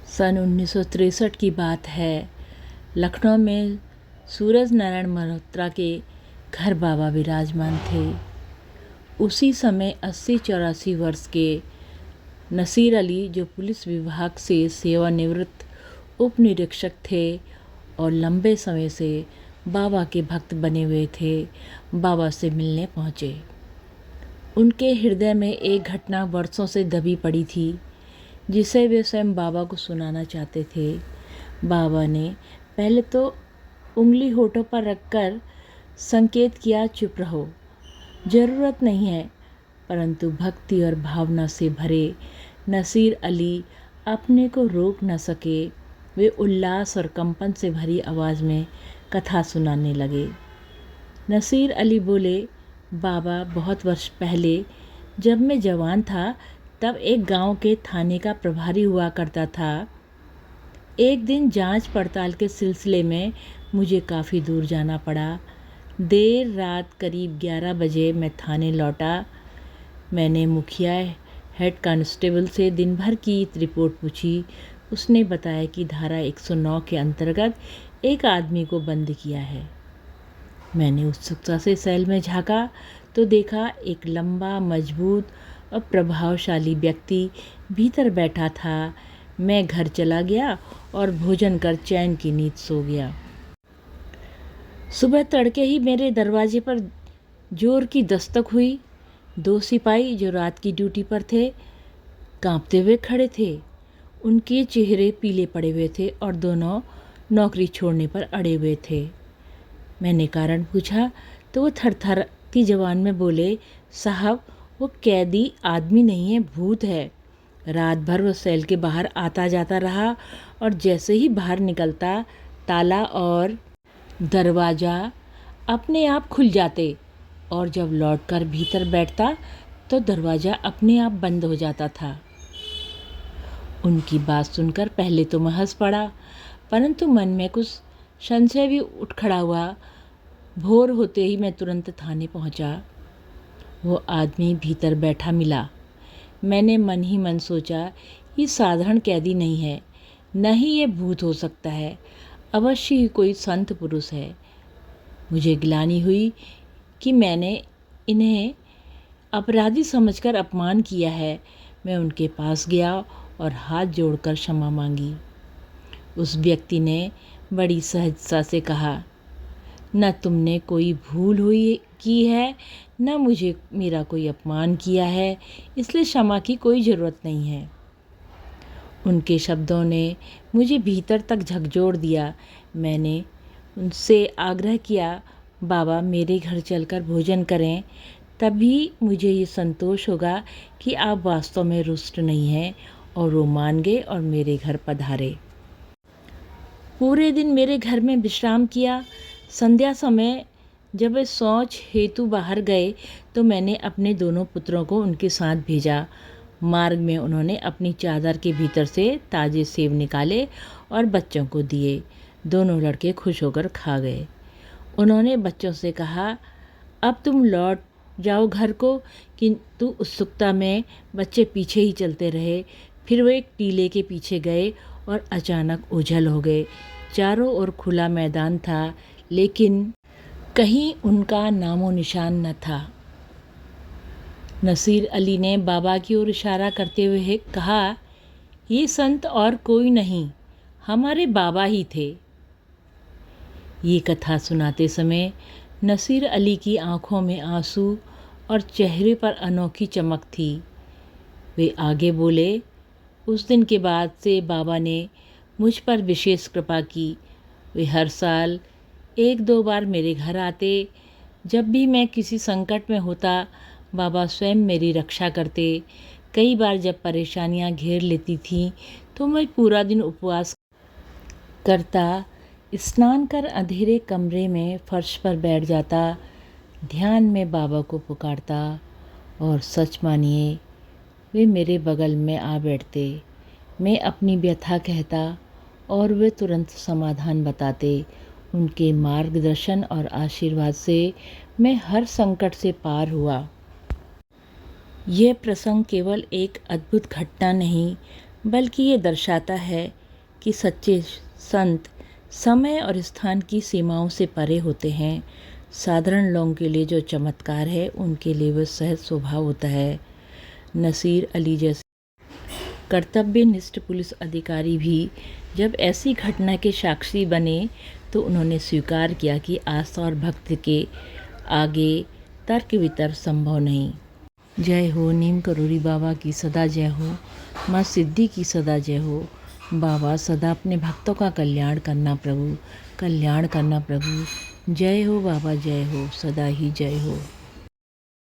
सन 1963 की बात है। लखनऊ में सूरज नारायण मल्होत्रा के घर बाबा विराजमान थे। उसी समय 80-84 वर्ष के नसीर अली, जो पुलिस विभाग से सेवानिवृत्त उप निरीक्षक थे और लंबे समय से बाबा के भक्त बने हुए थे, बाबा से मिलने पहुँचे। उनके हृदय में एक घटना वर्षों से दबी पड़ी थी, जिसे वे स्वयं बाबा को सुनाना चाहते थे। बाबा ने पहले तो उंगली होठों पर रखकर संकेत किया, चुप रहो, ज़रूरत नहीं है। परंतु भक्ति और भावना से भरे नसीर अली अपने को रोक न सके। वे उल्लास और कंपन से भरी आवाज़ में कथा सुनाने लगे। नसीर अली बोले, बाबा, बहुत वर्ष पहले जब मैं जवान था, तब एक गांव के थाने का प्रभारी हुआ करता था। एक दिन जांच पड़ताल के सिलसिले में मुझे काफ़ी दूर जाना पड़ा। देर रात करीब 11 बजे मैं थाने लौटा। मैंने मुखिया हेड कांस्टेबल से दिन भर की रिपोर्ट पूछी। उसने बताया कि धारा 109 के अंतर्गत एक आदमी को बंद किया है। मैंने उत्सुकता से सेल में झांका तो देखा एक लंबा, मजबूत और प्रभावशाली व्यक्ति भीतर बैठा था। मैं घर चला गया और भोजन कर चैन की नींद सो गया। सुबह तड़के ही मेरे दरवाजे पर जोर की दस्तक हुई। 2 सिपाही जो रात की ड्यूटी पर थे, कांपते हुए खड़े थे। उनके चेहरे पीले पड़े हुए थे और दोनों नौकरी छोड़ने पर अड़े हुए थे। मैंने कारण पूछा तो वो थरथरती ज़बान में बोले, साहब, वो कैदी आदमी नहीं है, भूत है। रात भर वो सेल के बाहर आता जाता रहा और जैसे ही बाहर निकलता, ताला और दरवाज़ा अपने आप खुल जाते और जब लौटकर भीतर बैठता तो दरवाज़ा अपने आप बंद हो जाता था। उनकी बात सुनकर पहले तो मैं हंस पड़ा, परंतु मन में कुछ संशय भी उठ खड़ा हुआ। भोर होते ही मैं तुरंत थाने पहुंचा। वो आदमी भीतर बैठा मिला। मैंने मन ही मन सोचा, ये साधारण कैदी नहीं है, न ही ये भूत हो सकता है, अवश्य ही कोई संत पुरुष है। मुझे गिलानी हुई कि मैंने इन्हें अपराधी समझकर अपमान किया है। मैं उनके पास गया और हाथ जोड़कर क्षमा मांगी। उस व्यक्ति ने बड़ी सहजता से कहा, न तुमने कोई भूल हुई की है, न मुझे मेरा कोई अपमान किया है, इसलिए क्षमा की कोई ज़रूरत नहीं है। उनके शब्दों ने मुझे भीतर तक झकझोर दिया। मैंने उनसे आग्रह किया, बाबा, मेरे घर चलकर भोजन करें, तभी मुझे ये संतोष होगा कि आप वास्तव में रुष्ट नहीं हैं। और वो मान गए और मेरे घर पधारे। पूरे दिन मेरे घर में विश्राम किया। संध्या समय जब वे शौच हेतु बाहर गए तो मैंने अपने दोनों पुत्रों को उनके साथ भेजा। मार्ग में उन्होंने अपनी चादर के भीतर से ताज़े सेब निकाले और बच्चों को दिए। दोनों लड़के खुश होकर खा गए। उन्होंने बच्चों से कहा, अब तुम लौट जाओ घर को, किंतु उत्सुकता में बच्चे पीछे ही चलते रहे। फिर वो एक टीले के पीछे गए और अचानक ओझल हो गए। चारों ओर खुला मैदान था, लेकिन कहीं उनका नामो निशान न था। नसीर अली ने बाबा की ओर इशारा करते हुए कहा, ये संत और कोई नहीं, हमारे बाबा ही थे। ये कथा सुनाते समय नसीर अली की आंखों में आंसू और चेहरे पर अनोखी चमक थी। वे आगे बोले, उस दिन के बाद से बाबा ने मुझ पर विशेष कृपा की। वे हर साल 1-2 बार मेरे घर आते। जब भी मैं किसी संकट में होता, बाबा स्वयं मेरी रक्षा करते। कई बार जब परेशानियां घेर लेती थीं तो मैं पूरा दिन उपवास करता, स्नान कर अंधेरे कमरे में फर्श पर बैठ जाता, ध्यान में बाबा को पुकारता और सच मानिए, वे मेरे बगल में आ बैठते। मैं अपनी व्यथा कहता और वे तुरंत समाधान बताते। उनके मार्गदर्शन और आशीर्वाद से मैं हर संकट से पार हुआ। यह प्रसंग केवल एक अद्भुत घटना नहीं, बल्कि ये दर्शाता है कि सच्चे संत समय और स्थान की सीमाओं से परे होते हैं। साधारण लोगों के लिए जो चमत्कार है उनके लिए वह सहज स्वभाव होता है। नसीर अली जैसे कर्तव्यनिष्ठ पुलिस अधिकारी भी जब ऐसी घटना के साक्षी बने तो उन्होंने स्वीकार किया कि आस्था और भक्ति के आगे तर्क वितर्क संभव नहीं। जय हो नीम करोड़ी बाबा की सदा जय हो, माँ सिद्धि की सदा जय हो। बाबा सदा अपने भक्तों का कल्याण करना प्रभु, कल्याण करना प्रभु। जय हो बाबा, जय हो, सदा ही जय हो।